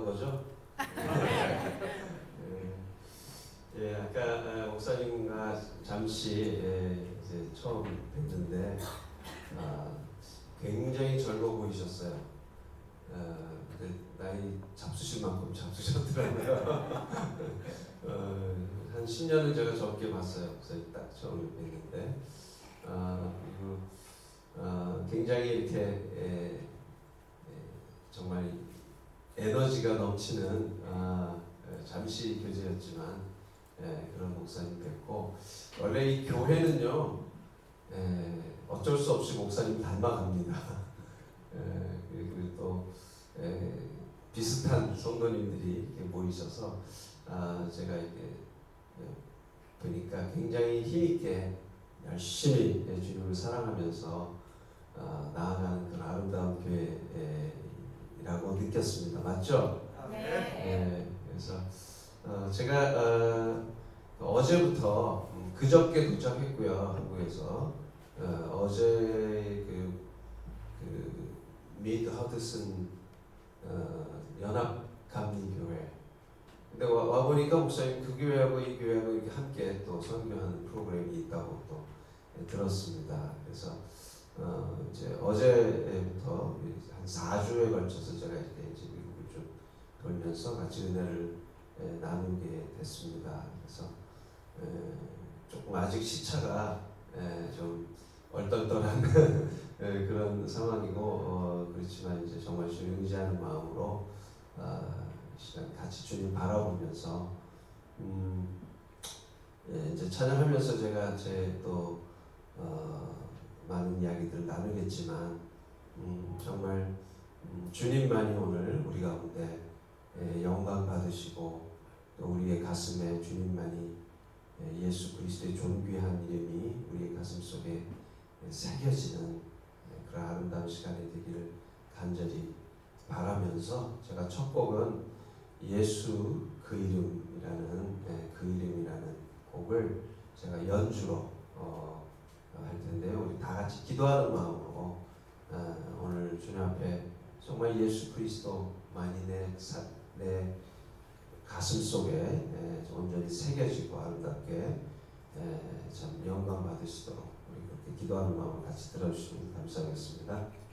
나온 거죠? 예, 아까 목사님과 잠시 이제 처음 뵀는데 굉장히 젊어 보이셨어요. 근데 나이 잡수실 만큼 잡수셨더라고요. 한 10년은 제가 적게 봤어요. 목사님 딱 처음 뵀는데 그리고 굉장히 이렇게 정말 에너지가 넘치는 잠시 교제였지만 그런 목사님 뵙고 원래 이 교회는요 어쩔 수 없이 목사님 닮아갑니다. 그리고 또 비슷한 성도님들이 이렇게 모이셔서 제가 이렇게 보니까 굉장히 힘있게 열심히 주님을 사랑하면서 나아가는 그런 아름다운 교회라고 느꼈습니다. 맞죠? 네. 그래서 제가 어제부터 그저께 도착했고요. 한국에서 어제 그 미드 허드슨 연합 감리교회. 근데 와 보니까 목사님 그 교회하고 이 교회하고 이렇게 함께 또 선교하는 프로그램이 있다고 또 들었습니다. 그래서 이제 어제부터 한 4주에 걸쳐서 제가 이렇게 이제 미국을 좀 돌면서 같이 은혜를 나누게 됐습니다. 그래서 조금 아직 시차가 좀 얼떨떨한 그런 상황이고 그렇지만 이제 정말 주님 의지하는 마음으로 시간 같이 주님 바라보면서 이제 찬양하면서 제가 제 또 많은 이야기들을 나누겠지만 정말 주님만이 오늘 우리 가운데 영광 받으시고 또 우리의 가슴에 주님만이 예수 그리스도의 존귀한 이름이 우리의 가슴 속에 새겨지는 그런 아름다운 시간이 되기를 간절히 바라면서 제가 첫 곡은 예수 그 이름이라는 곡을 제가 연주로 할 텐데요. 우리 다 같이 기도하는 마음으로 오늘 주님 앞에 정말 예수 그리스도만이 내 가슴 속에 온전히 새겨지고 아름답게 참 영광 받으시도록 우리 그렇게 기도하는 마음을 같이 들어주시면 감사하겠습니다.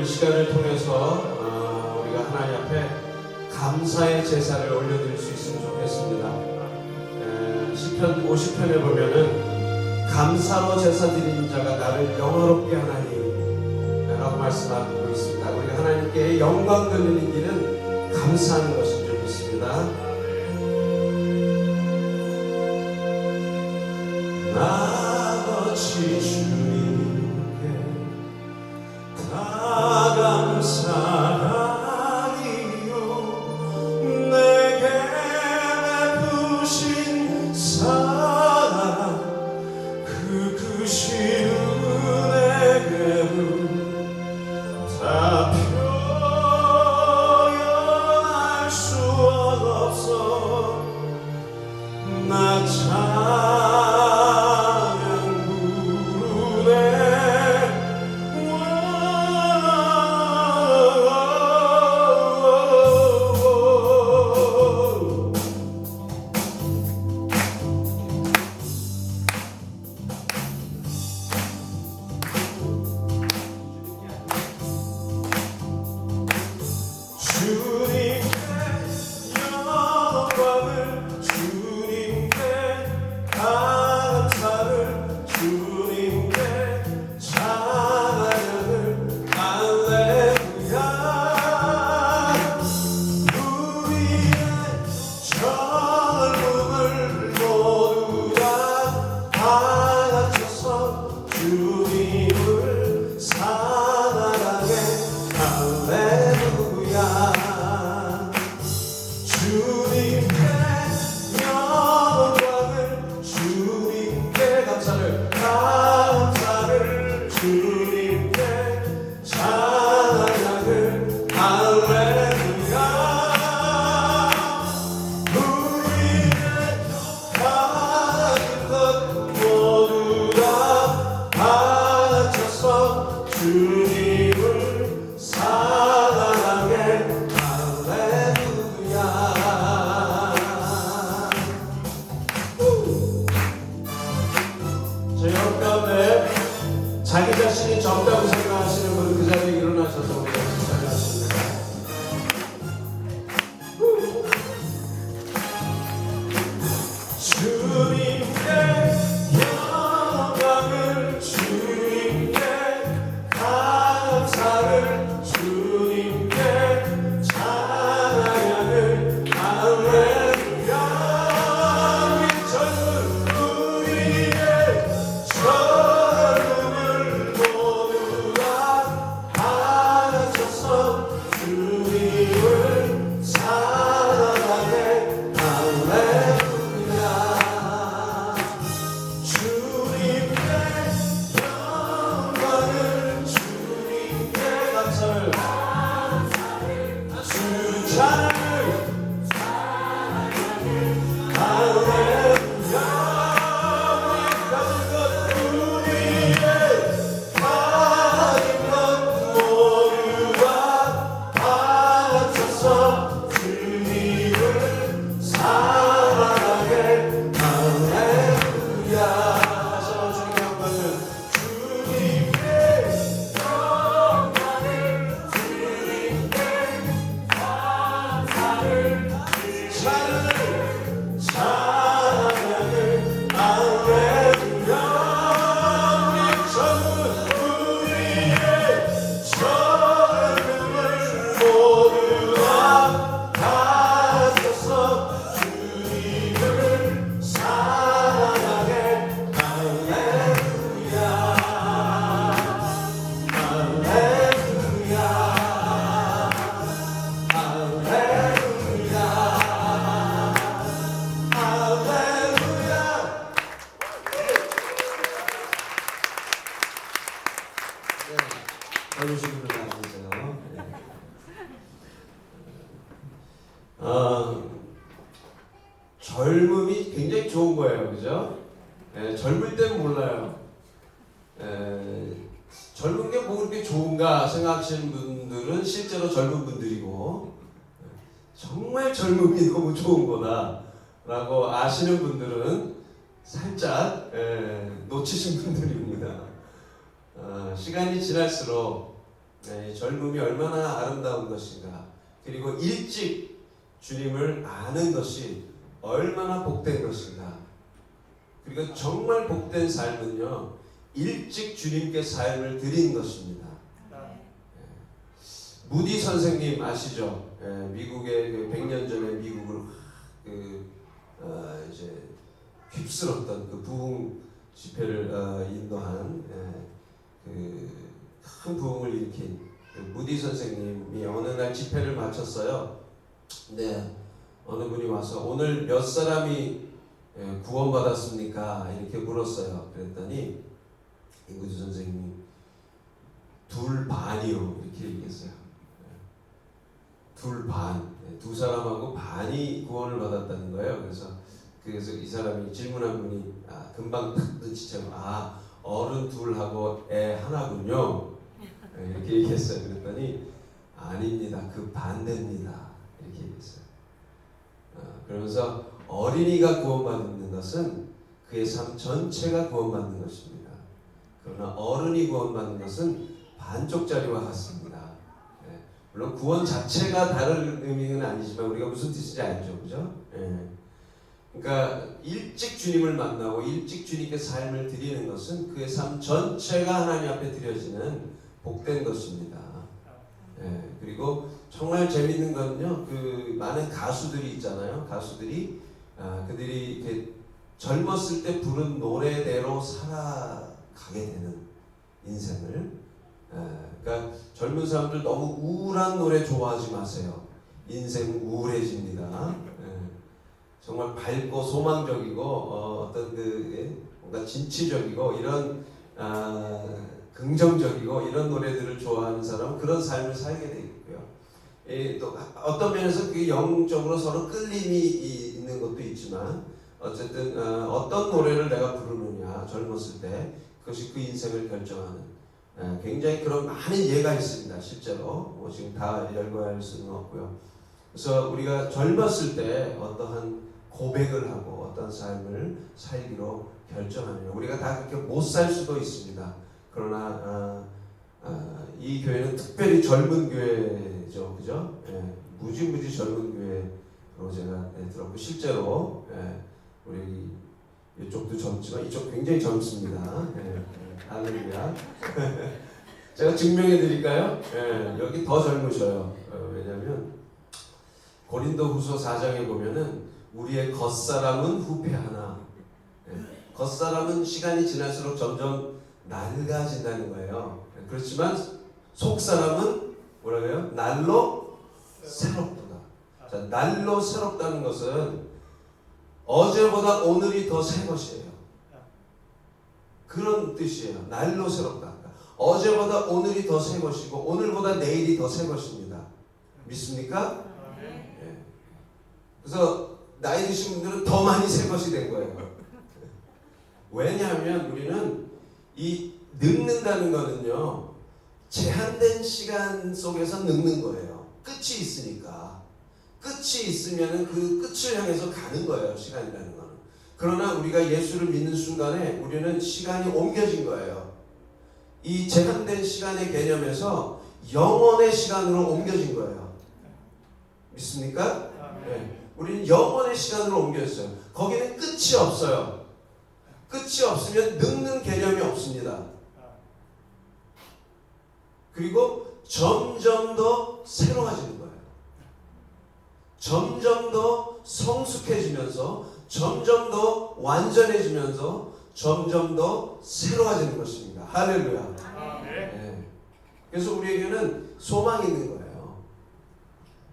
시간을 통해서 우리가 하나님 앞에 감사의 제사를 올려드릴 수 있으면 좋겠습니다. 시편 50편에 보면은 감사로 제사 드리는 자가 나를 영화롭게 하나니 라고 말씀하고 있습니다. 우리가 하나님께 영광 돌리는 길은 감사하는 것인 줄 믿습니다. 나같이 주님께 다 감사하리요. 내게 베푸신 사랑 그 크신 은혜를 다 표현할 수 없어. 나 자기 자신이 적다고 생각하시는 분은 그 자리에 일어나셔서 우리가 찬양하십니다. 주님께 영광을, 주님께 감사를, 주님께 찬양을, 할렐루야. 우리의 젊음을 모두 다 바쳐서 주님을 사랑하네. 할렐루야. 주님께 영광을, 주님께 감사를, 주 찬양을, 할렐루야. 우리의 가진 것 모두 다 바쳐서 주님을 사랑하게. 할렐루야. 다시 한번 주님의 영광을, 주님께 영광을, 주님께 감사를, 찬양을, 할렐루야. 우리의 젊음을 모두 다 바쳐서 주님을 사랑하게. 할렐루야. 할렐루야. 할렐루야. 할렐루야. 어르신 분들 나와주세요. 젊음이 굉장히 좋은 거예요, 그죠? 젊을 때는 몰라요. 젊은 게 뭐 그렇게 좋은가 생각하시는 분들은 실제로 젊은 분들이고, 정말 젊음이 너무 좋은 거다라고 아시는 분들은 살짝 놓치신 분들입니다. 시간이 지날수록 젊음이 얼마나 아름다운 것인가. 그리고 일찍 주님을 아는 것이 얼마나 복된 것인가. 그리고 정말 복된 삶은요, 일찍 주님께 삶을 드린 것입니다. 무디 선생님 아시죠? 미국의 100년 전에 미국을 이제 휩쓸었던 그 부흥 집회를 인도한 큰 부흥을 일으킨 무디 선생님이 어느 날 집회를 마쳤어요. 근데 어느 분이 와서 오늘 몇 사람이 구원받았습니까? 이렇게 물었어요. 그랬더니 이 무디 선생님이 2반이요 이렇게 얘기했어요. 2반, 2사람하고 반이 구원을 받았다는 거예요. 그래서 이 사람이 질문한 분이 금방 탁 눈치채고 어른 2하고 애 하나군요. 이렇게 얘기했어요. 그랬더니 아닙니다. 그 반대입니다. 이렇게 얘기했어요. 그러면서 어린이가 구원받는 것은 그의 삶 전체가 구원받는 것입니다. 그러나 어른이 구원받는 것은 반쪽짜리와 같습니다. 물론 구원 자체가 다른 의미는 아니지만 우리가 무슨 뜻인지 알죠, 그죠? 그러니까 일찍 주님을 만나고 일찍 주님께 삶을 드리는 것은 그의 삶 전체가 하나님 앞에 드려지는 복된 것입니다. 그리고 정말 재밌는 건요, 그 많은 가수들이 있잖아요. 가수들이 그들이 이렇게 젊었을 때 부른 노래대로 살아가게 되는 인생을. 그러니까 젊은 사람들 너무 우울한 노래 좋아하지 마세요. 인생 우울해집니다. 정말 밝고 소망적이고 어떤 뭔가 진취적이고 이런 긍정적이고 이런 노래들을 좋아하는 사람은 그런 삶을 살게 되겠고요. 또 어떤 면에서 그게 영적으로 서로 끌림이 있는 것도 있지만 어쨌든 어떤 노래를 내가 부르느냐 젊었을 때 그것이 그 인생을 결정하는 굉장히 그런 많은 예가 있습니다. 실제로 지금 다 열거할 수는 없고요. 그래서 우리가 젊었을 때 어떠한 고백을 하고 어떤 삶을 살기로 결정하느냐. 우리가 다 그렇게 못 살 수도 있습니다. 그러나 이 교회는 특별히 젊은 교회죠, 그죠? 무지무지 젊은 교회로 제가 들었고 실제로 우리 이쪽도 젊지만 이쪽 굉장히 젊습니다. 할렐루야. 제가 증명해 드릴까요? 여기 더 젊으셔요. 왜냐하면 고린도 후서 4장에 보면은 우리의 겉사람은 후패하나 겉사람은 시간이 지날수록 점점 낡아진다는 거예요. 그렇지만 속사람은 뭐라고요? 날로 새롭다. 자, 날로 새롭다는 것은 어제보다 오늘이 더 새 것이에요. 그런 뜻이에요. 날로 새롭다. 어제보다 오늘이 더 새 것이고 오늘보다 내일이 더 새 것입니다. 믿습니까? 네. 그래서 나이 드신 분들은 더 많이 새 것이 된 거예요. 왜냐하면 우리는 이 늙는다는 거는요 제한된 시간 속에서 늙는 거예요. 끝이 있으니까. 끝이 있으면 그 끝을 향해서 가는 거예요. 시간이라는 거는. 그러나 우리가 예수를 믿는 순간에 우리는 시간이 옮겨진 거예요. 이 제한된 시간의 개념에서 영원의 시간으로 옮겨진 거예요. 믿습니까? 네. 우리는 영원의 시간으로 옮겨졌어요. 거기는 끝이 없어요. 끝이 없으면 늙는 개념이 없습니다. 그리고 점점 더 새로워지는 거예요. 점점 더 성숙해지면서 점점 더 완전해지면서 점점 더 새로워지는 것입니다. 할렐루야. 네. 그래서 우리에게는 소망이 있는 거예요.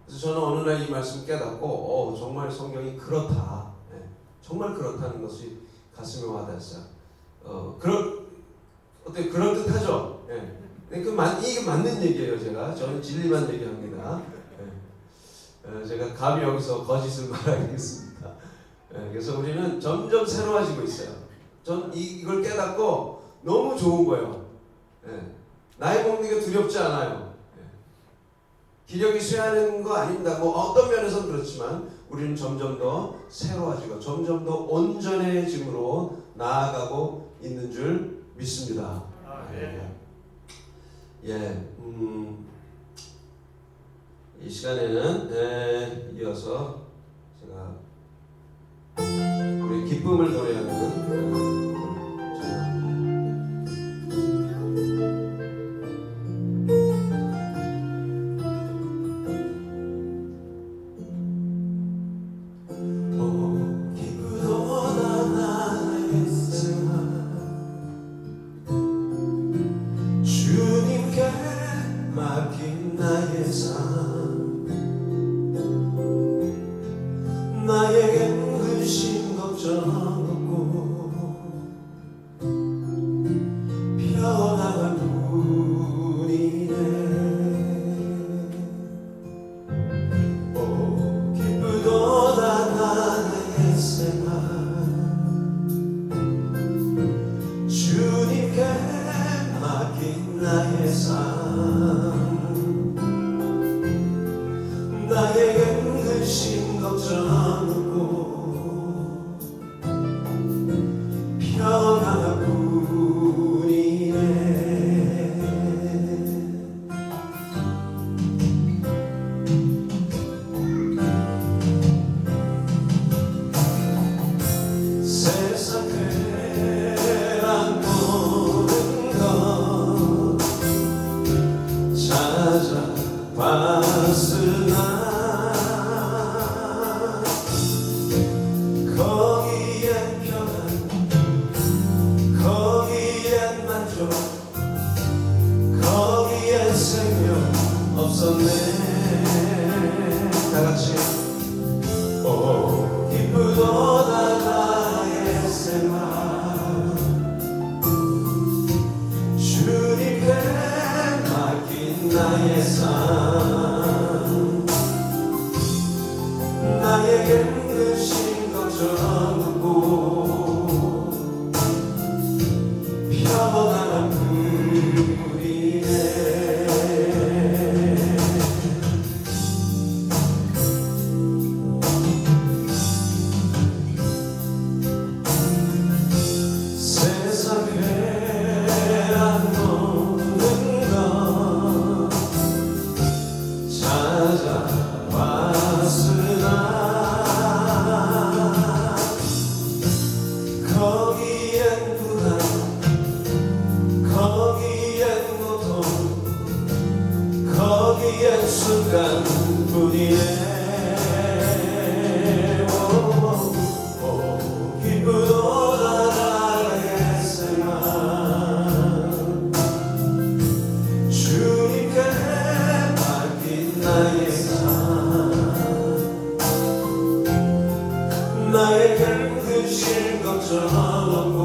그래서 저는 어느 날 이 말씀 깨닫고 정말 성경이 그렇다. 네. 정말 그렇다는 것이 가슴에 와닿았어요. 어때 그럴듯하죠? 네. 이게 맞는 얘기예요. 저는 진리만 얘기합니다. 네. 제가 감히 여기서 거짓을 말하겠습니다. 네. 그래서 우리는 점점 새로워지고 있어요. 전 이걸 깨닫고 너무 좋은 거예요. 네. 나이 먹는 게 두렵지 않아요. 네. 기력이 쇠하는 거 아닙니다. 어떤 면에서는 그렇지만 우리는 점점 더 새로워지고 점점 더 온전해짐으로 나아가고 있는 줄 믿습니다. 네. 시간에는 이어서 제가 우리 기쁨을 노래하는 맡긴 나의 삶 나에겐 근심 걱정 없고 편안한 뿐이네 오 기쁘도다 나의 생활 주님께 맡긴 나의 삶 나에겐 근심 걱정 없고 평안한 뿐이네 세상 괴란 모든 것 찾아봤으나 거기엔 생명 없었네 다같이 오 기쁘도다 나의 생활 주님께 맡긴 나의 삶 나에겐 근심 걱정 없고 평안한 세상 괴란 모든 것 찾아봤으나 거기엔 불안 거기엔 고통 거기엔 순간뿐이네 기쁘도다 나의 생활 주님께 맡긴 나의 삶 나에겐 근심 걱정 없고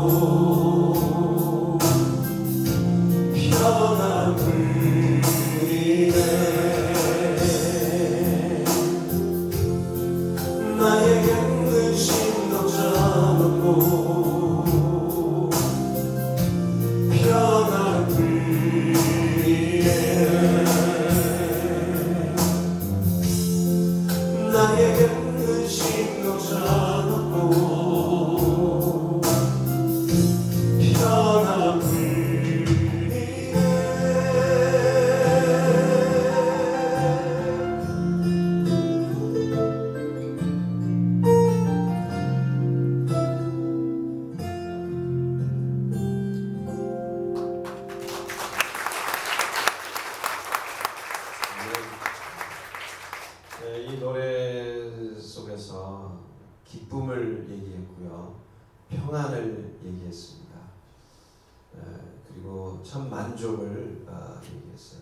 평안한 뿐이네 나에겐 근심 걱정 없고 평안한 뿐이네 나에겐 근심 걱정 없고 평안한 이 노래 속에서 기쁨을 얘기했고요, 평안을 얘기했습니다. 그리고 참 만족을 얘기했어요.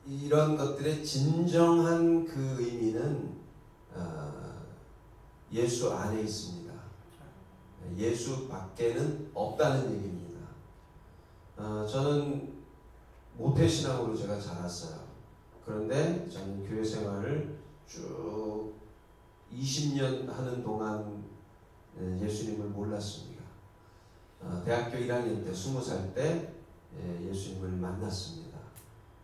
이런 것들의 진정한 그 의미는 예수 안에 있습니다. 예수 밖에는 없다는 얘기입니다. 저는 모태신앙으로 제가 자랐어요. 그런데 저는 교회 생활을 쭉 20년 하는 동안 예수님을 몰랐습니다. 대학교 1학년 때 20살 때 예수님을 만났습니다.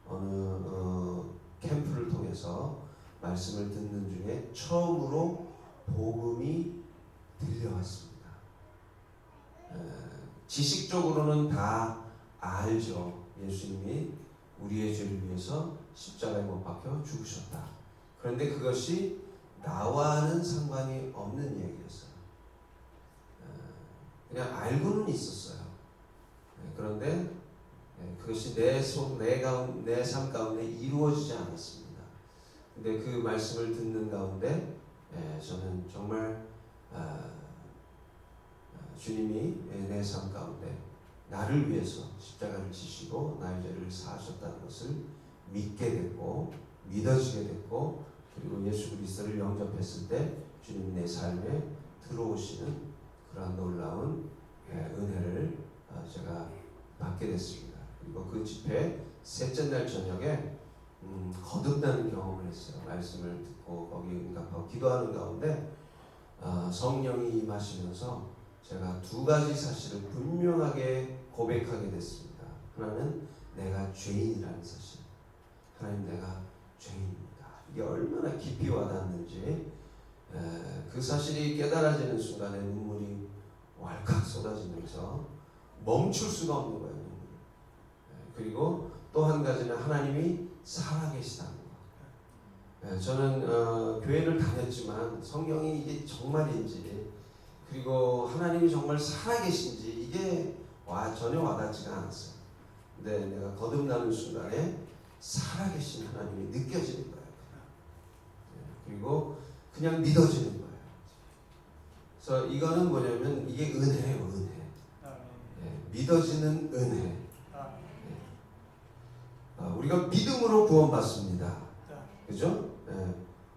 어느 캠프를 통해서 말씀을 듣는 중에 처음으로 복음이 들려왔습니다. 지식적으로는 다 알죠. 예수님이 우리의 죄를 위해서 십자가에 못 박혀 죽으셨다. 그런데 그것이 나와는 상관이 없는 이야기였어요. 그냥 알고는 있었어요. 그런데 그것이 내 삶 가운데 이루어지지 않았습니다. 근데 그 말씀을 듣는 가운데 저는 정말 주님이 내 삶 가운데 나를 위해서 십자가를 지시고 나의 죄를 사하셨다는 것을 믿게 됐고 믿어지게 됐고, 그리고 예수 그리스도를 영접했을 때 주님이 내 삶에 들어오시는 그러한 놀라운 은혜를 제가 받게 됐습니다. 그리고 그 집회 셋째 날 저녁에 거듭나는 경험을 했어요. 말씀을 듣고 거기 응답하고 기도하는 가운데 성령이 임하시면서 제가 두 가지 사실을 분명하게 고백하게 됐습니다. 하나는 내가 죄인이라는 사실. 하나님, 내가 죄인입니다. 이게 얼마나 깊이 와닿는지 그 사실이 깨달아지는 순간에 눈물이 왈칵 쏟아지면서 멈출 수가 없는 거예요. 그리고 또 한 가지는 하나님이 살아계시다는 거. 저는 교회를 다녔지만 성령이 이게 정말인지, 그리고 하나님이 정말 살아계신지 이게 전혀 와닿지가 않았어요. 근데 내가 거듭나는 순간에 살아계신 하나님이 느껴지는 거예요. 그리고 그냥 믿어지는 거예요. 그래서 이거는 뭐냐면 이게 은혜예요, 은혜. 믿어지는 은혜. 우리가 믿음으로 구원받습니다. 그죠?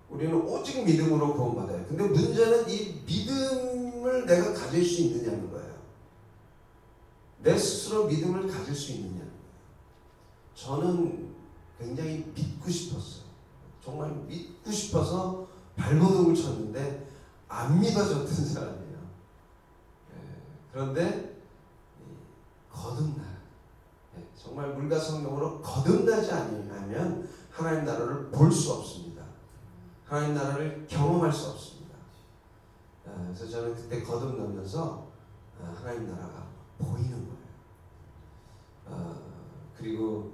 우리는 오직 믿음으로 구원받아요. 근데 문제는 이 믿음을 내가 가질 수 있느냐는 거예요. 내 스스로 믿음을 가질 수 있느냐는 거예요. 저는 굉장히 믿고 싶었어요. 정말 믿고 싶어서 발버둥을 쳤는데 안 믿어졌던 사람이에요. 그런데 거듭나. 정말 물과 성령으로 거듭나지 아니하면 하나님 나라를 볼 수 없습니다. 하나님 나라를 경험할 수 없습니다. 그래서 저는 그때 거듭나면서 하나님 나라가 보이는 거예요. 그리고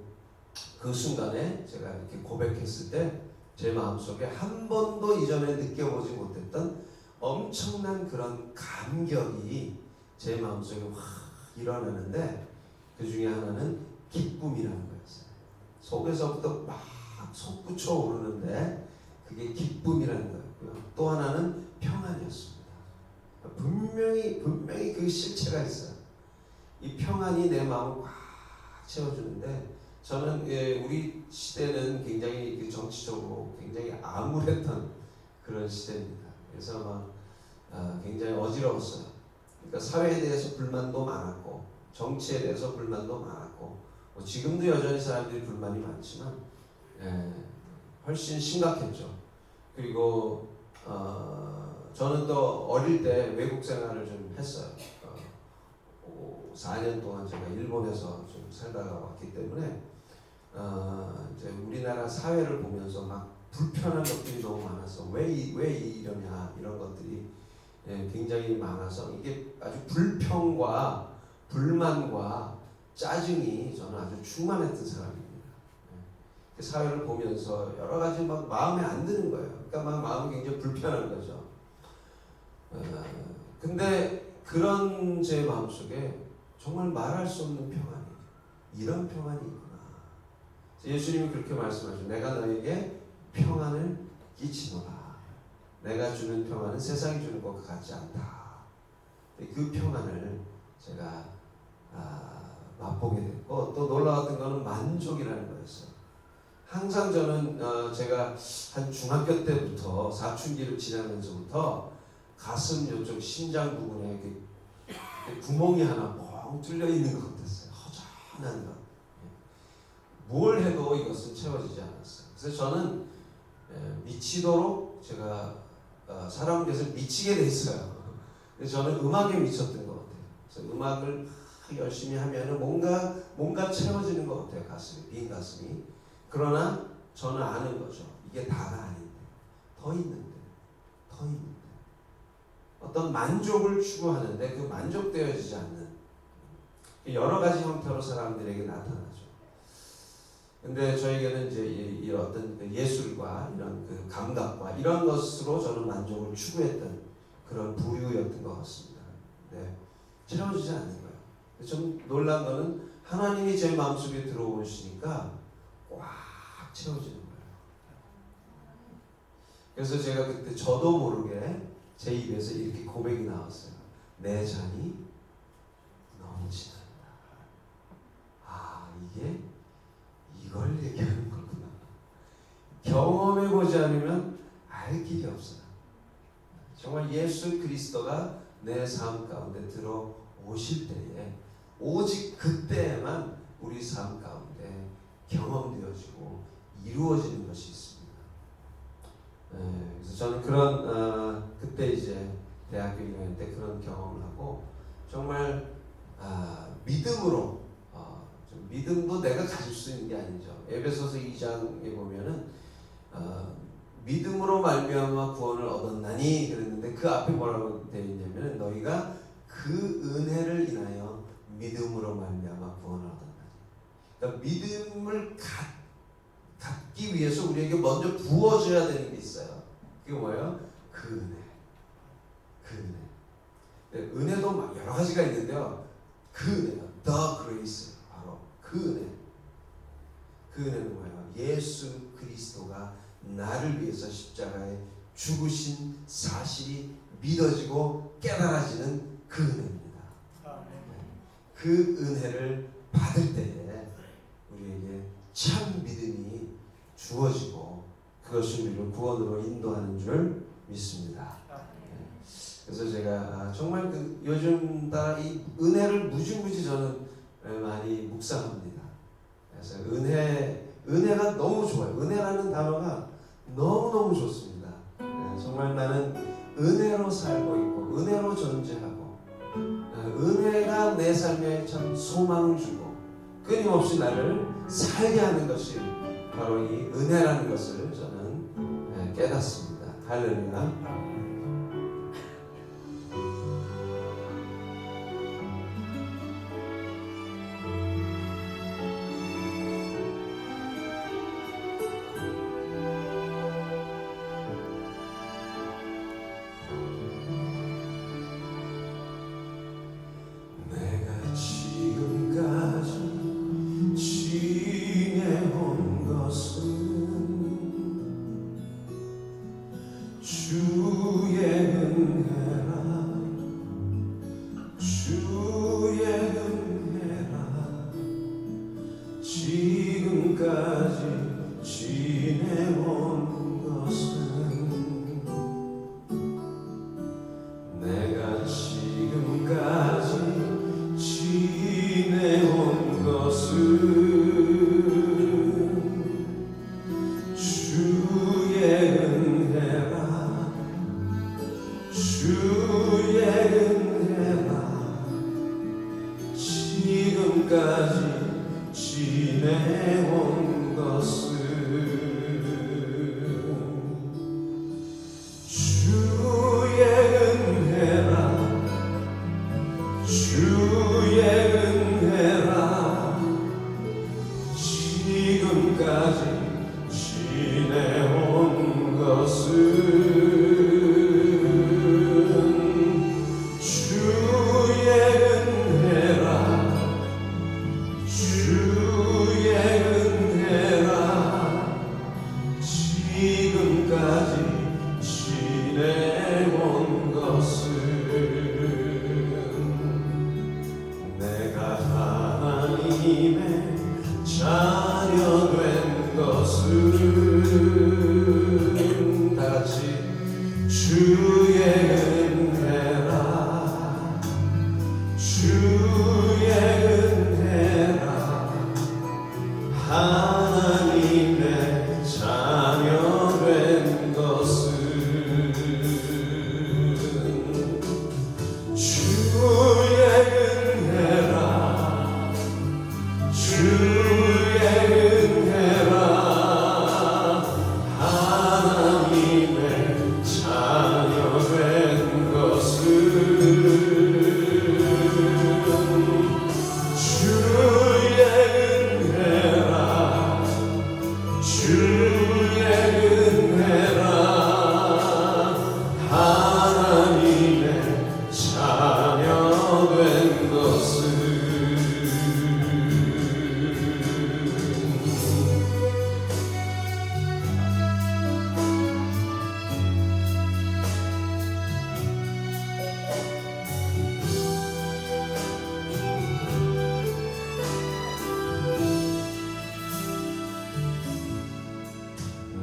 그 순간에 제가 이렇게 고백했을 때 제 마음속에 한 번도 이전에 느껴보지 못했던 엄청난 그런 감격이 제 마음속에 확 일어나는데, 그 중에 하나는 기쁨이라는 거였어요. 속에서부터 막 솟구쳐 오르는데 그게 기쁨이라는 거였고요. 또 하나는 평안이었습니다. 분명히 그 실체가 있어요. 이 평안이 내 마음을 꽉 채워주는데, 저는 우리 시대는 굉장히 정치적으로 굉장히 암울했던 그런 시대입니다. 그래서 막 굉장히 어지러웠어요. 그러니까 사회에 대해서 불만도 많았고 정치에 대해서 불만도 많았고, 지금도 여전히 사람들이 불만이 많지만 훨씬 심각했죠. 그리고 저는 또 어릴 때 외국 생활을 좀 했어요. 4년 동안 제가 일본에서 좀 살다가 왔기 때문에 이제 우리나라 사회를 보면서 막 불편한 것들이 너무 많아서 왜 이러냐 이런 것들이 굉장히 많아서 이게 아주 불평과 불만과 짜증이 저는 아주 충만했던 사람입니다. 그 사회를 보면서 여러 가지 막 마음에 안 드는 거예요. 그러니까 막 마음이 굉장히 불편한 거죠. 근데 그런 제 마음속에 정말 말할 수 없는 평안이, 이런 평안이 있구나. 예수님이 그렇게 말씀하죠. 내가 너에게 평안을 끼치노라. 내가 주는 평안은 세상이 주는 것과 같지 않다. 그 평안을 제가 맛보게 됐고, 또 놀라웠던 것은 만족이라는 거였어요. 항상 저는 제가 한 중학교 때부터 사춘기를 지나면서부터 가슴 요쪽 심장 부분에 이렇게 구멍이 하나 뻥 뚫려 있는 것 같았어요. 허전한 것. 뭘 해도 이것은 채워지지 않았어요. 그래서 저는 미치도록 제가 사람에게서 미치게 돼 있어요. 그래서 저는 음악에 미쳤던 것 같아요. 그래서 음악을 열심히 하면은 뭔가 채워지는 것 같아요. 가슴이, 빈 가슴이. 그러나 저는 아는 거죠. 이게 다가 아닌데, 더 있는데. 어떤 만족을 추구하는데 그 만족되어지지 않는 여러 가지 형태로 사람들에게 나타나죠. 근데 저에게는 이제 이 어떤 그 예술과 이런 그 감각과 이런 것으로 저는 만족을 추구했던 그런 부류였던 것 같습니다. 네, 채워지지 않는 거예요. 좀 놀란 거는 하나님이 제 마음속에 들어오시니까 꽉 채워지는 거예요. 그래서 제가 그때 저도 모르게 제 입에서 이렇게 고백이 나왔어요. 내 잔이 넘친다. 아, 이게 이걸 얘기하는 거구나. 경험해보지 않으면 알 길이 없어요. 정말 예수 그리스도가 내 삶 가운데 들어오실 때에 오직 그때에만 우리 삶 가운데 경험되어지고 이루어지는 것이 있습니다. 그래서 저는 그런 그때 이제 대학교 1학년 때 그런 경험을 하고 정말 믿음으로 좀 믿음도 내가 가질 수 있는 게 아니죠. 에베소서 2장에 보면은 믿음으로 말미암아 구원을 얻었나니 그랬는데 그 앞에 뭐라고 되어 있냐면은 너희가 그 은혜를 인하여 믿음으로 말미암아 구원을 얻었나니. 그러니까 믿음을 갖기 위해서 우리에게 먼저 부어줘야 되는 게 있어요. 그게 뭐예요? 그 은혜. 그 은혜. 은혜도 막 여러 가지가 있는데요. 그 은혜가 the grace 바로 그 은혜. 그 은혜는 뭐예요? 예수 그리스도가 나를 위해서 십자가에 죽으신 사실이 믿어지고 깨달아지는 그 은혜입니다. 그 은혜를 받을 때에 우리에게 참 믿음이 주어지고 그것이 우리를 구원으로 인도하는 줄 믿습니다. 그래서 제가 정말 그 요즘 따라 이 은혜를 무지무지 저는 많이 묵상합니다. 그래서 은혜가 너무 좋아요. 은혜라는 단어가 너무너무 좋습니다. 정말 나는 은혜로 살고 있고 은혜로 존재하고 은혜가 내 삶에 참 소망을 주고 끊임없이 나를 살게 하는 것이 바로 이 은혜라는 것을 저는 깨닫습니다. 할렐루야.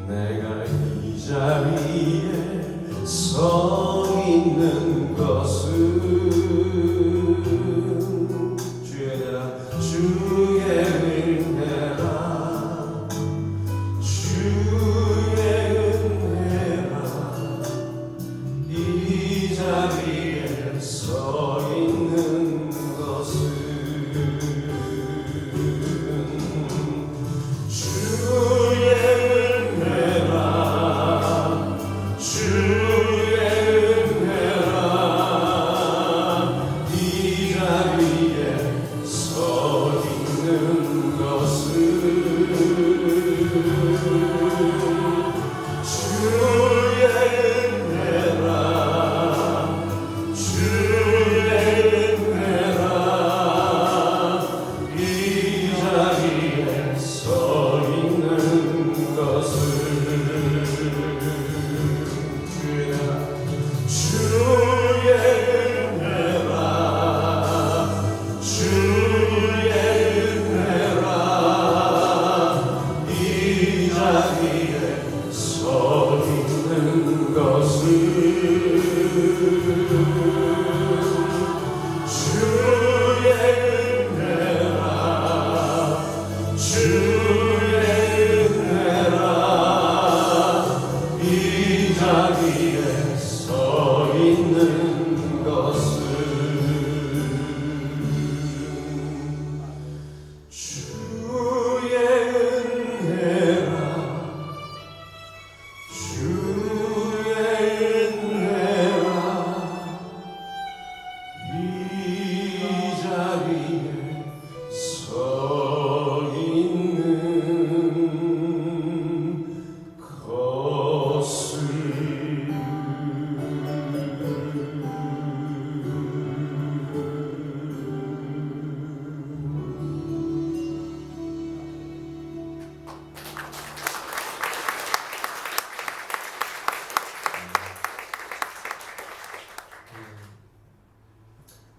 내가 이 자리에 서 있는 것은 주의 은혜라 주의 은혜라 이 자리에 서 있는 것은 주의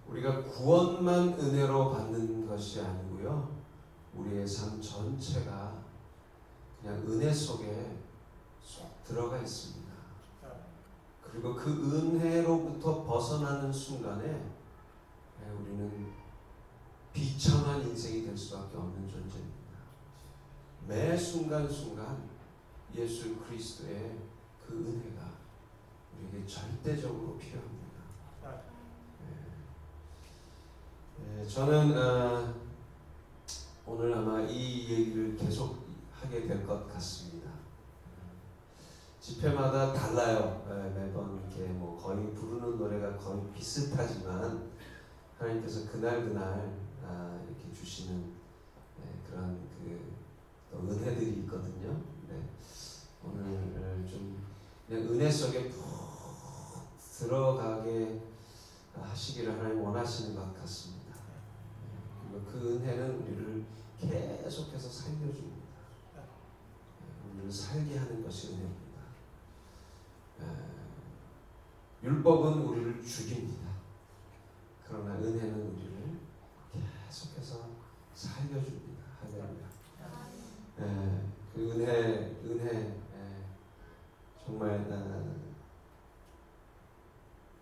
우리가 구원만 은혜로 받는 것이 아니고요, 우리의 삶 전체가 그냥 은혜 속에 쏙 들어가 있습니다. 그리고 그 은혜로부터 벗어나는 순간에 우리는 비참한 인생이 될 수밖에 없는 존재입니다. 매 순간순간 예수 그리스도의 그 은혜가 우리에게 절대적으로 필요합니다. 저는 오늘 아마 이 얘기를 계속 하게 될 것 같습니다. 집회마다 달라요. 매번 이렇게 뭐 거의 부르는 노래가 거의 비슷하지만 하나님께서 그날 이렇게 주시는 그런 또 은혜들이 있거든요. 오늘 좀 그냥 은혜 속에 푹 들어가게 하시기를 하나님 원하시는 것 같습니다. 그리고 그 은혜는 우리를 계속해서 살려줍니다. 우리를 살게 하는 것이 은혜입니다. 율법은 우리를 죽입니다. 그러나 은혜는 우리를 계속해서 살려줍니다. 할렐루야. 그 은혜 정말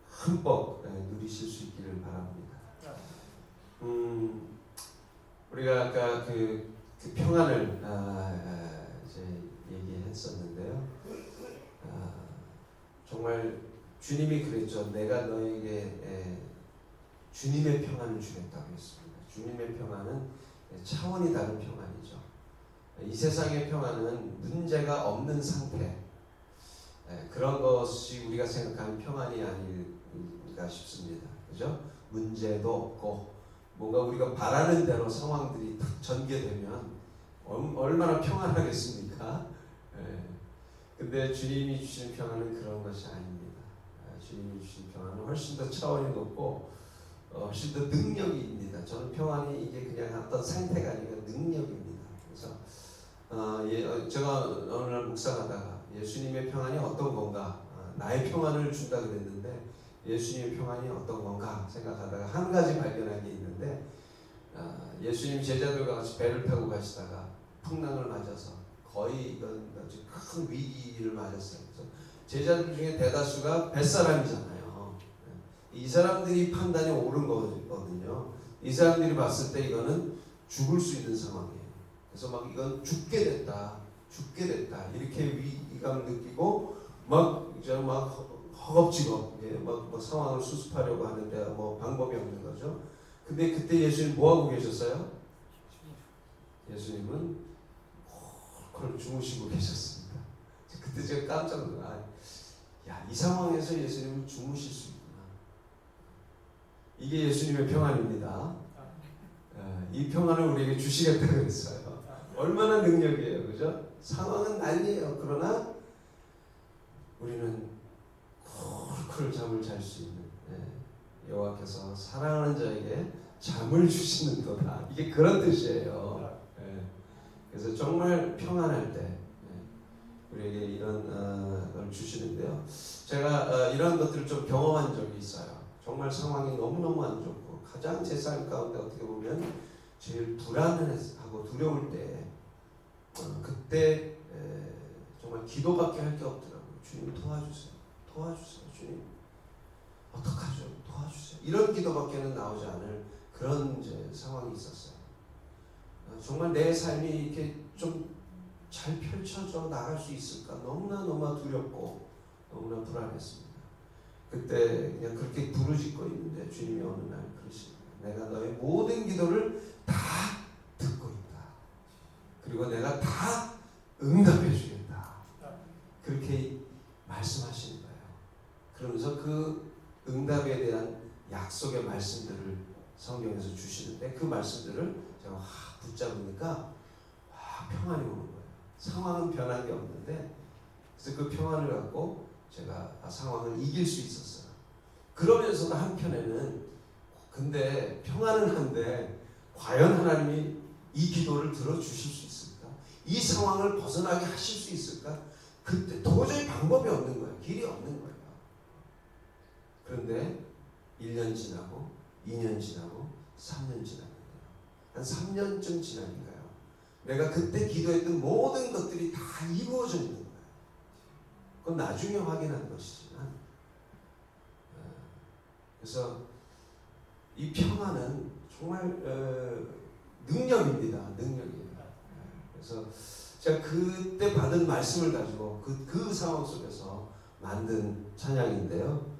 흠뻑 누리실 수 있기를 바랍니다. 우리가 아까 그 평안을 이제 얘기했었는데요. 정말 주님이 그랬죠. 내가 너에게 주님의 평안을 주겠다고 했습니다. 주님의 평안은 차원이 다른 평안이죠. 이 세상의 평안은 문제가 없는 상태, 그런 것이 우리가 생각하는 평안이 아닐까 싶습니다. 그죠? 문제도 없고 뭔가 우리가 바라는 대로 상황들이 딱 전개되면 얼마나 평안하겠습니까? 근데 주님이 주신 평안은 그런 것이 아닙니다. 주님이 주신 평안은 훨씬 더 차원이 높고 훨씬 더 능력입니다. 저는 평안이 이게 그냥 어떤 상태가 아니고 능력입니다. 그래서 제가 어느 날 묵상하다가 예수님의 평안이 어떤 건가, 나의 평안을 준다 그랬는데 예수님의 평안이 어떤 건가 생각하다가 한 가지 발견한 게 있는데, 예수님 제자들과 같이 배를 타고 가시다가 풍랑을 맞아서 거의 이건 아주 큰 위기를 맞았어요. 그래서 제자들 중에 대다수가 뱃사람이잖아요. 이 사람들이 판단이 옳은 거거든요. 이 사람들이 봤을 때 이거는 죽을 수 있는 상황이에요. 그래서 막 이건 죽게 됐다 이렇게 위기감을 느끼고 막 이제 막 허겁지겁 막 상황을 수습하려고 하는데 뭐 방법이 없는 거죠. 근데 그때 예수님 뭐 하고 계셨어요? 예수님은 콜콜 주무시고 계셨습니다. 그때 제가 깜짝 놀랐어요. 야, 이 상황에서 예수님은 주무실 수 있구나. 이게 예수님의 평안입니다. 이 평안을 우리에게 주시겠다고 했어요. 얼마나 능력이에요, 그죠? 상황은 난리예요. 그러나 우리는 쿨쿨 잠을 잘 수 있는, 여호와께서 사랑하는 자에게 잠을 주시는도다. 이게 그런 뜻이에요. 그래서 정말 평안할 때 우리에게 이런 걸 주시는데요. 제가 이런 것들을 좀 경험한 적이 있어요. 정말 상황이 너무너무 안 좋고 가장 제 삶 가운데 어떻게 보면 제일 불안하고 두려울 때 그때 정말 기도밖에 할 게 없더라고요. 주님 도와주세요. 주님 어떡하죠? 도와주세요. 이런 기도밖에는 나오지 않을 그런 이제 상황이 있었어요. 정말 내 삶이 이렇게 좀 잘 펼쳐져 나갈 수 있을까? 너무나 두렵고 너무나 불안했습니다. 그때 그냥 그렇게 부르짖고 있는데 주님이 어느 날 그러십니다. 내가 너의 모든 기도를 다 듣고 있다. 그리고 내가 다 응답해 주겠다. 그렇게 말씀하시는 거예요. 그러면서 그 응답에 대한 약속의 말씀들을 성경에서 주시는데 그 말씀들을 제가 붙잡으니까 평안이 오는 거예요. 상황은 변한 게 없는데 그래서 그 평안을 갖고 제가 상황을 이길 수 있었어요. 그러면서도 한편에는 근데 평안은 한데 과연 하나님이 이 기도를 들어주실 수 있을까? 이 상황을 벗어나게 하실 수 있을까? 그때 도저히 방법이 없는 거예요. 길이 없는 거예요. 그런데 1년 지나고 2년 지나고 3년 지났는데요. 한 3년쯤 지나니까요. 내가 그때 기도했던 모든 것들이 다 이루어져 있는 거예요. 그건 나중에 확인한 것이지만 그래서 이 평안은 정말 능력입니다. 능력이에요. 그래서 제가 그때 받은 말씀을 가지고 그 상황 속에서 만든 찬양인데요.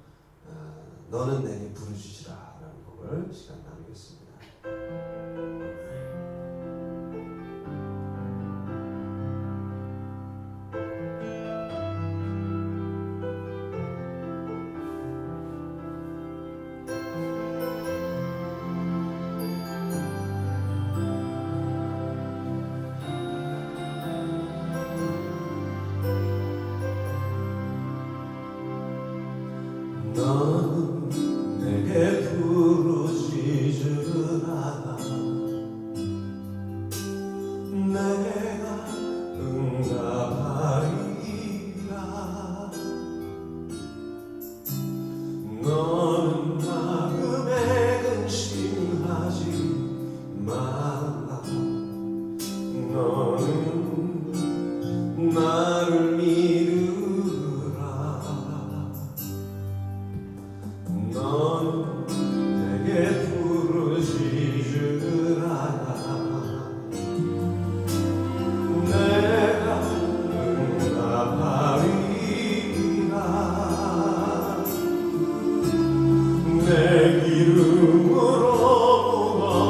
너는 내게 부르주시라 라는 곡을 시간 나누겠습니다. 너는 내게 부르짖으라 내가 응답하리라 너는 마음에 근심하지 말라 너는 나를 믿으라 너는 내게 부르짖으라 내가 응답하리라 내 이름으로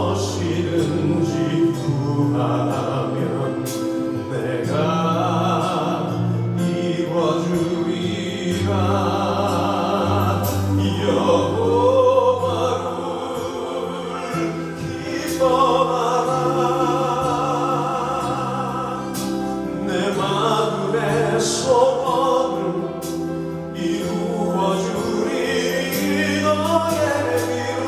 무엇이든지 구하면 내가 이루어주리라 여호와를 기뻐하라 내 마음의 소원을 이루어주리 너의 이름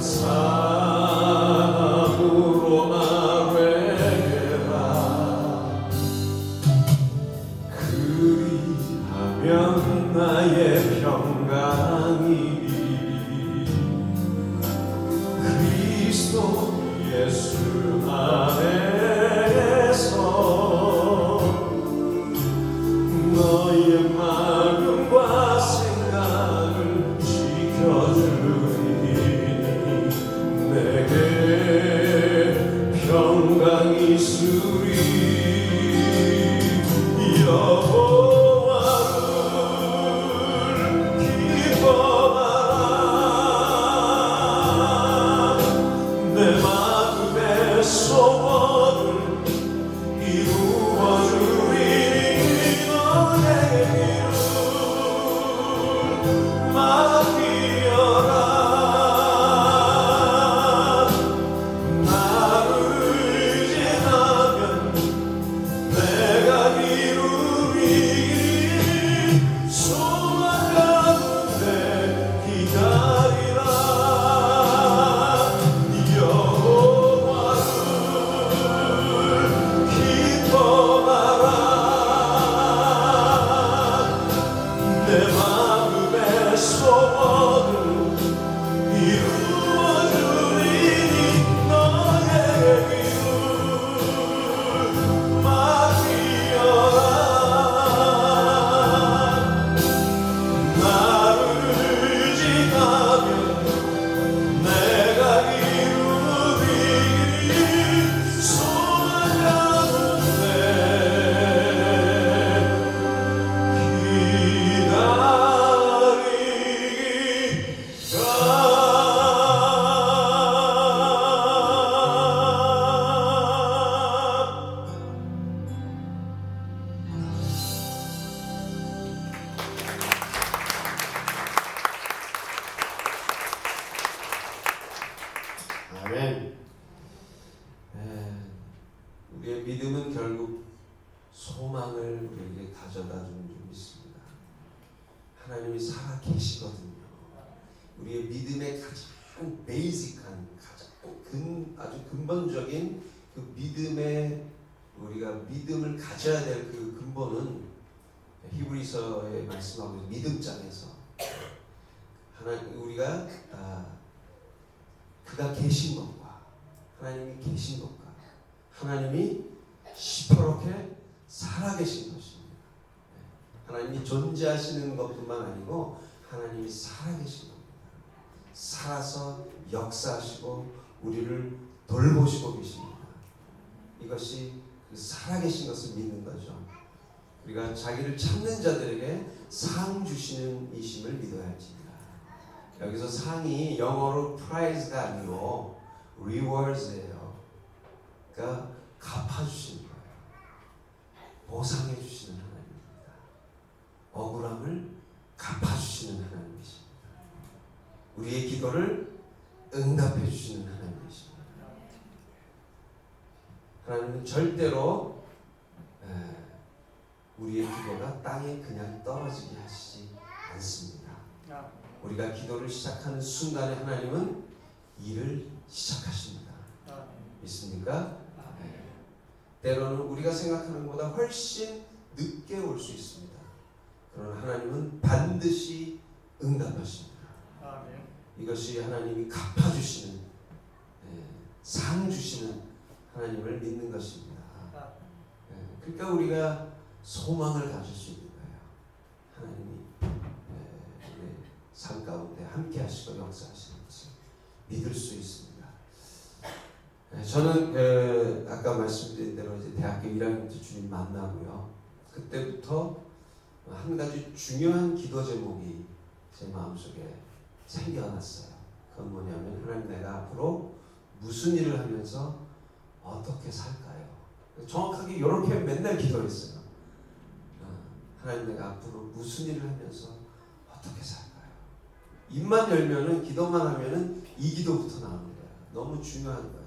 감사함으로 아뢰라. 그리하면 나의 평강이 그리스도 예수 안에서 너의 마음과 생각을 지켜주니 내게 평강이 있으리. 여호와를 기뻐하라. 내 마음의 소원을 이루어주리니 너의 길을 맡기어라. 나를 의지하면 내가 이루리. 소망 가운데 기다리라. 여호와를 기뻐하라. 내 마음의 소원을 이루어주리니 너의 길을 맡기어라. 나를 의지하면 내가 이루리. 소망 가운데 아멘. 우리의 믿음은 결국 소망을 우리에게 가져다 주는 줄 믿습니다. 하나님이 살아 계시거든요. 우리의 믿음의 가장 베이직한, 가장 아주 근본적인 그 믿음의, 우리가 믿음을 가져야 될 그 근본은 히브리서에 말씀하고 있는 믿음장에서 우리가 그가 계신 것과 하나님이 계신 것과 하나님이 시퍼렇게 살아계신 것입니다. 하나님이 존재하시는 것뿐만 아니고 하나님이 살아계신 겁니다. 살아서 역사하시고 우리를 돌보시고 계십니다. 이것이 그 살아계신 것을 믿는 거죠. 우리가 자기를 찾는 자들에게 상 주시는 이심을 믿어야 합니다. 여기서 상이 영어로 prize가 아니고 rewards예요. 그러니까 갚아주시는 거예요. 보상해 주시는 하나님입니다. 억울함을 갚아주시는 하나님이십니다. 우리의 기도를 응답해 주시는 하나님이십니다. 하나님은 절대로 우리의 기도가 땅에 그냥 떨어지게 하시지 않습니다. 우리가 기도를 시작하는 순간에 하나님은 일을 시작하십니다. 믿습니까? 네. 때로는 우리가 생각하는 것보다 훨씬 늦게 올 수 있습니다. 그러나 하나님은 반드시 응답하십니다. 이것이 하나님이 갚아주시는, 상 주시는 하나님을 믿는 것입니다. 그러니까 우리가 소망을 가질 수 있는 거예요. 하나님이 우리의 삶 가운데 함께 하시고 역사하시는 것을 믿을 수 있습니다. 저는 아까 말씀드린 대로 이제 대학교 1학년 때 주님 만나고요. 그때부터 한 가지 중요한 기도 제목이 제 마음속에 생겨났어요. 그건 뭐냐면, 하나님, 내가 앞으로 무슨 일을 하면서 어떻게 살까요? 정확하게 이렇게 맨날 기도했어요. 하나님, 내가 앞으로 무슨 일을 하면서 어떻게 살까요? 입만 열면은, 기도만 하면은 이 기도부터 나오는 거예요. 너무 중요한 거예요.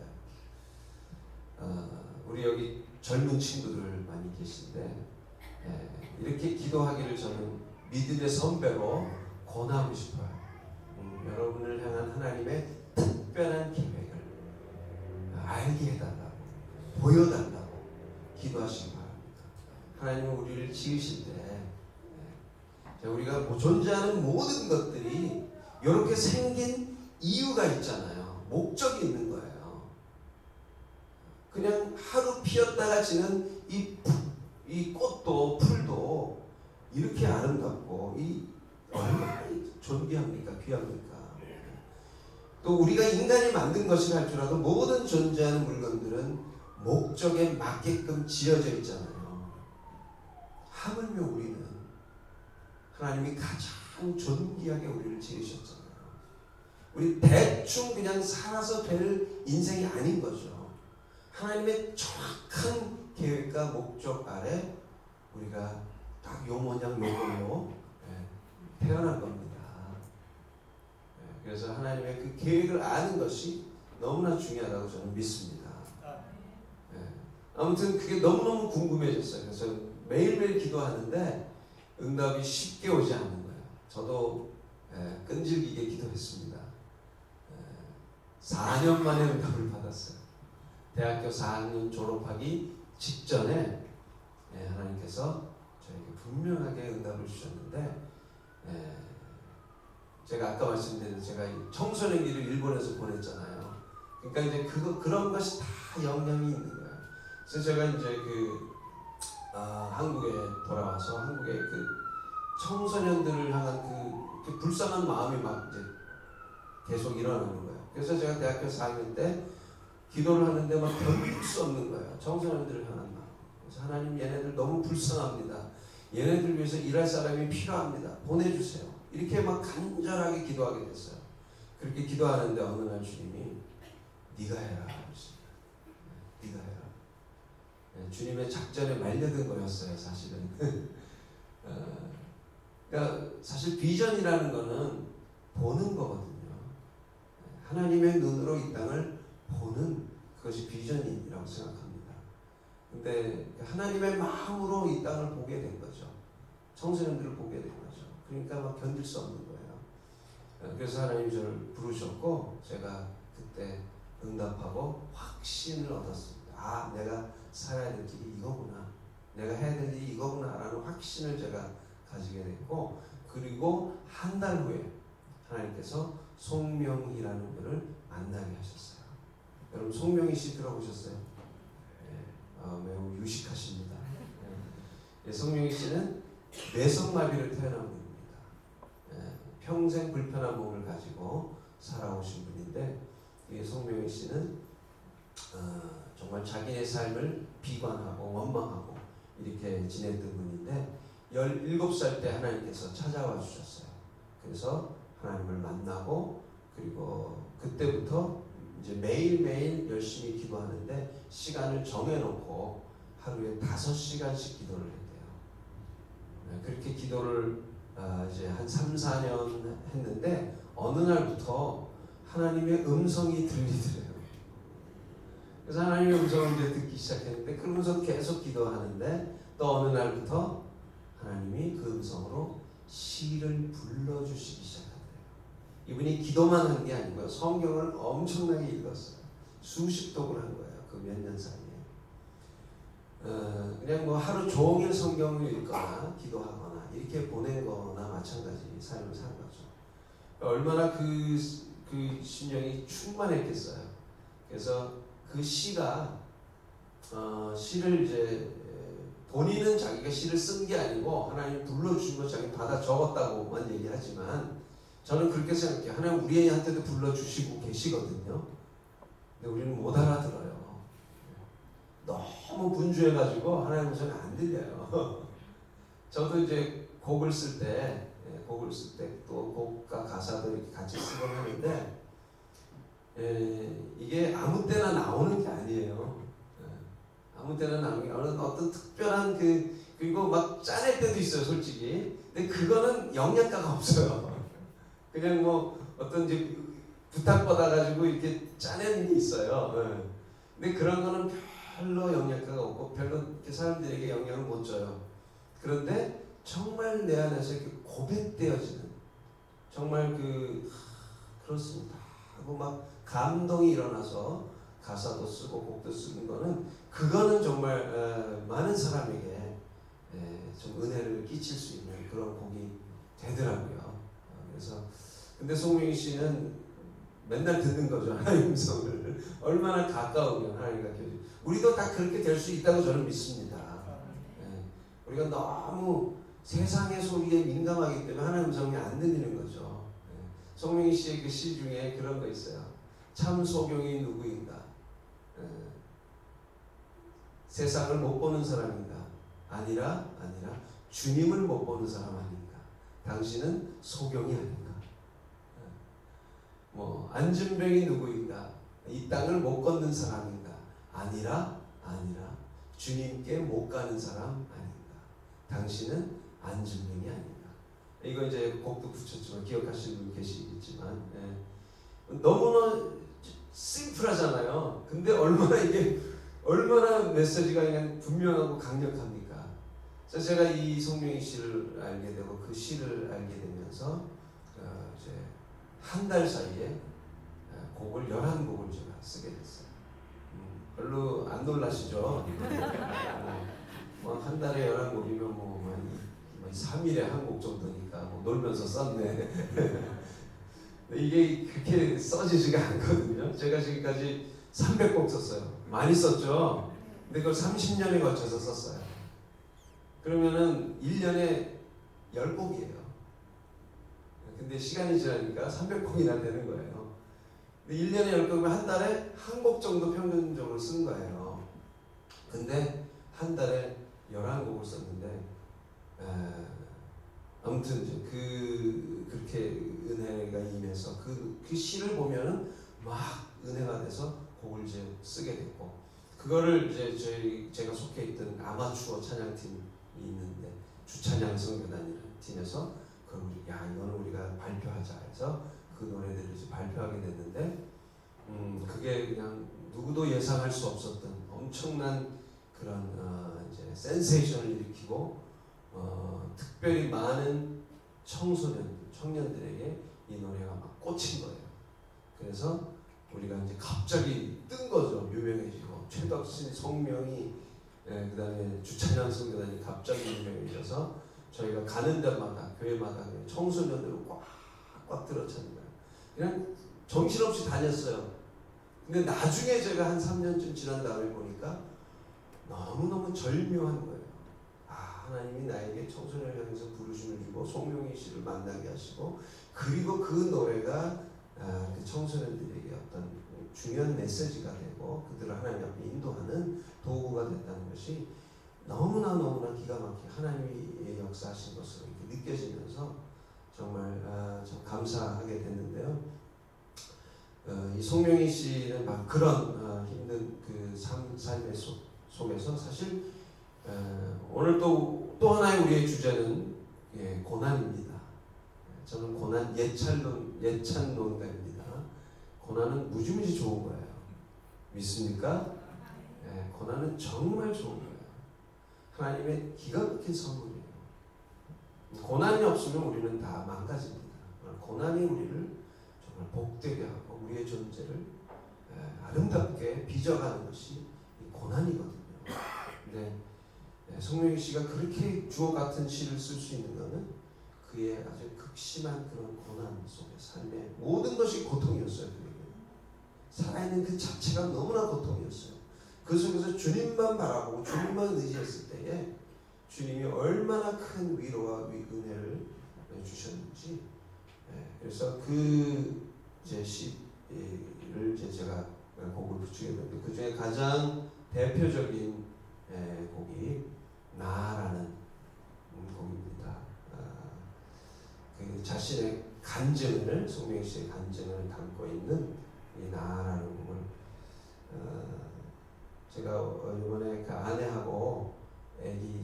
우리 여기 젊은 친구들 많이 계신데, 이렇게 기도하기를 저는 믿음의 선배로 권하고 싶어요. 여러분을 향한 하나님의 존재하는 모든 것들이 이렇게 생긴 이유가 있잖아요. 목적이 있는 거예요. 그냥 하루 피었다가 지는 이 꽃도 풀도 이렇게 아름답고 이 얼마나 존귀합니까? 귀합니까? 또 우리가 인간이 만든 것이라 할지라도 모든 존재하는 물건들은 목적에 맞게끔 지어져 있잖아요. 하물며 우리는 하나님이 가장 존귀하게 우리를 지으셨잖아요. 우리 대충 그냥 살아서 될 인생이 아닌 거죠. 하나님의 정확한 계획과 목적 아래 우리가 딱 요 모양 요 걸로 태어난 겁니다. 그래서 하나님의 그 계획을 아는 것이 너무나 중요하다고 저는 믿습니다. 아무튼 그게 너무너무 궁금해졌어요. 그래서 매일매일 기도하는데 응답이 쉽게 오지 않는 거예요. 저도 끈질기게 기도했습니다. 4년 만에 응답을 받았어요. 대학교 4학년 졸업하기 직전에 하나님께서 저에게 분명하게 응답을 주셨는데, 제가 아까 말씀드린 제가 청소년기를 일본에서 보냈잖아요. 그러니까 이제 그런 것이 다 영향이 있는 거예요. 그래서 제가 이제 한국에 돌아와서 한국의 그 청소년들을 향한 그 불쌍한 마음이 막 이제 계속 일어나는 거예요. 그래서 제가 대학교 4학년 때 기도를 하는데 막 견딜 수 없는 거예요. 청소년들을 향한 마음. 그래서 하나님, 얘네들 너무 불쌍합니다. 얘네들 위해서 일할 사람이 필요합니다. 보내주세요. 이렇게 막 간절하게 기도하게 됐어요. 그렇게 기도하는데 어느 날 주님이 네가 해라. 네가 해라. 주님의 작전에 말려든 거였어요, 사실은. 그러니까 사실 비전이라는 거는 보는 거거든요. 하나님의 눈으로 이 땅을 보는 그것이 비전이라고 생각합니다. 근데 하나님의 마음으로 이 땅을 보게 된 거죠. 청소년들을 보게 된 거죠. 그러니까 막 견딜 수 없는 거예요. 그래서 하나님이 저를 부르셨고 제가 그때 응답하고 확신을 얻었습니다. 아, 내가 살아야 될 길이 이거구나. 내가 해야 될 일이 이거구나 라는 확신을 제가 가지게 됐고, 그리고 한 달 후에 하나님께서 송명희라는 분을 만나게 하셨어요. 여러분 송명희 씨 들어보셨어요? 매우 유식하십니다. 송명희 씨는 뇌성마비를 태어난 분입니다. 평생 불편한 몸을 가지고 살아오신 분인데, 이 송명희 씨는 정말 자기의 삶을 비관하고 원망하고 이렇게 지냈던 분인데 17살 때 하나님께서 찾아와 주셨어요. 그래서 하나님을 만나고, 그리고 그때부터 이제 매일매일 열심히 기도하는데 시간을 정해놓고 하루에 5시간씩 기도를 했대요. 그렇게 기도를 이제 한 3, 4년 했는데 어느 날부터 하나님의 음성이 들리더래요. 그래서 하나님의 음성을 이제 듣기 시작했는데, 그러면서 계속 기도하는데 또 어느 날부터 하나님이 그 음성으로 시를 불러주시기 시작하더래요. 이분이 기도만 한 게 아니고요, 성경을 엄청나게 읽었어요. 수십 독을 한 거예요. 그 몇 년 사이에. 그냥 뭐 하루 종일 성경을 읽거나 기도하거나 이렇게 보낸 거나 마찬가지 삶을 산 거죠. 얼마나 그 심령이 충만했겠어요. 그래서 그 시가 시를 이제 본인은 자기가 시를 쓴 게 아니고 하나님 불러주신 거 자기 받아 적었다고만 얘기하지만, 저는 그렇게 생각해요. 하나님 우리한테도 불러주시고 계시거든요. 근데 우리는 못 알아들어요. 너무 분주해가지고 하나님 음성이 안 들려요. 저도 이제 곡을 쓸 때 또 곡과 가사도 이렇게 같이 쓰곤 하는데, 이게 아무 때나 나오는 게 아니에요. 아무 때나 나오는 게 아니라 어떤 특별한 그리고 막 짜낼 때도 있어요, 솔직히. 근데 그거는 영양가가 없어요. 그냥 뭐 어떤 이제 부탁받아가지고 이렇게 짜내는 게 있어요. 근데 그런 거는 별로 영양가가 없고 별로 이렇게 사람들에게 영향을 못 줘요. 그런데 정말 내 안에서 이렇게 고백되어지는, 정말 그렇습니다 하고 막 감동이 일어나서 가사도 쓰고 곡도 쓰는 거는, 그거는 정말 많은 사람에게 좀 은혜를 끼칠 수 있는 그런 곡이 되더라고요. 그래서 근데 송명희 씨는 맨날 듣는 거죠. 하나님 음성을 얼마나 가까우면 하나님과 교제. 우리도 다 그렇게 될 수 있다고 저는 믿습니다. 예. 우리가 너무 세상의 소리에 민감하기 때문에 하나님 음성이 안 들리는 거죠. 예. 송명희 씨의 그 시 중에 그런 거 있어요. 참 소경이 누구인가? 예. 세상을 못 보는 사람인가? 아니라 주님을 못 보는 사람 아닌가? 당신은 소경이 아닌가? 뭐 안진병이 누구인가? 이 땅을 못 걷는 사람인가? 아니라 주님께 못 가는 사람 아닌가? 당신은 안진병이 아닌가? 이거 이제 곡도 붙였지만 기억하시는 분 계시겠지만 너무나 심플하잖아요. 근데 얼마나 메시지가 그냥 분명하고 강력합니까? 그래서 제가 이 송명희 씨를 알게 되고 그 시를 알게 되면서 이제 한 달 사이에 곡을 11곡을 제가 쓰게 됐어요. 별로 안 놀라시죠? 뭐 한 달에 11곡이면 뭐 3일에 한 곡 정도니까 뭐 놀면서 썼네. 이게 그렇게 써지지가 않거든요. 제가 지금까지 300곡 썼어요. 많이 썼죠? 근데 그걸 30년에 걸쳐서 썼어요. 그러면은 1년에 10곡이에요. 근데 시간이 지나니까 300곡이나 되는 거예요. 근데 1년에 10곡이면 한 달에 한 곡 정도 평균적으로 쓴 거예요. 근데 한 달에 11곡을 썼는데 아무튼 이제 그렇게 은혜가 임해서 그 시를 보면은 막 은혜가 돼서 곡을 이제 쓰게 됐고 그거를 이제 제가 속해 있던 아마추어 찬양팀이 있는데 주찬양 성교단이라는 팀에서 이거는 우리가 발표하자 해서 그 노래들을 이제 발표하게 됐는데 그게 그냥 누구도 예상할 수 없었던 엄청난 그런 이제 센세이션을 일으키고 특별히 많은 청년들에게 이 노래가 막 꽂힌 거예요. 그래서 우리가 이제 갑자기 뜬 거죠. 유명해지고 최덕신, 송명희, 그다음에 주찬양 성교단이 갑자기 유명해져서 저희가 가는 데마다 교회마다 청소년들을 꽉꽉 들어찼는 거예요. 그냥 정신없이 다녔어요. 근데 나중에 제가 한 3년쯤 지난 다음에 보니까 너무너무 절묘한 거예요. 하나님이 나에게 청소년을 향해서 부르심을 주고 송명희 씨를 만나게 하시고 그리고 그 노래가 그 청소년들에게 어떤 중요한 메시지가 되고 그들을 하나님 앞에 인도하는 도구가 됐다는 것이 너무나 기가 막히게 하나님이 역사하신 것으로 이렇게 느껴지면서 정말 참 감사하게 됐는데요. 이 송명희 씨는 막 그런 힘든 그 삶의 속에서 사실 오늘 또 하나의 우리의 주제는 고난입니다. 저는 고난 예찬론가입니다. 고난은 무지무지 좋은 거예요. 믿습니까? 고난은 정말 좋은 거예요. 하나님의 기가 막힌 선물이에요. 고난이 없으면 우리는 다 망가집니다. 고난이 우리를 정말 복되게 하고 우리의 존재를 아름답게 빚어가는 것이 이 고난이거든요. 근데 송명희 씨가 그렇게 주옥 같은 시를 쓸 수 있는 것은 그의 아주 극심한 그런 고난 속의 삶의 모든 것이 고통이었어요. 그에게 살아있는 그 자체가 너무나 고통이었어요. 그 속에서 주님만 바라보고 주님만 의지했을 때에 주님이 얼마나 큰 위로와 은혜를 주셨는지 그래서 그 제 시를 제가 곡을 붙이게 됐는데 그 중에 가장 대표적인 곡이 나라는 곡입니다. 그 자신의 간증을 송명희 씨의 간증을 담고 있는 이 나라는 곡을 제가 이번에 그 아내하고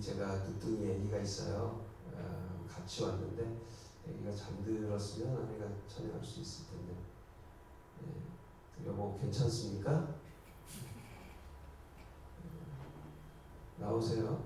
제가 늦둥이 아기가 있어요. 같이 왔는데 아기가 잠들었으면 아내가 찬양할 수 있을 텐데 여보 괜찮습니까? 나오세요.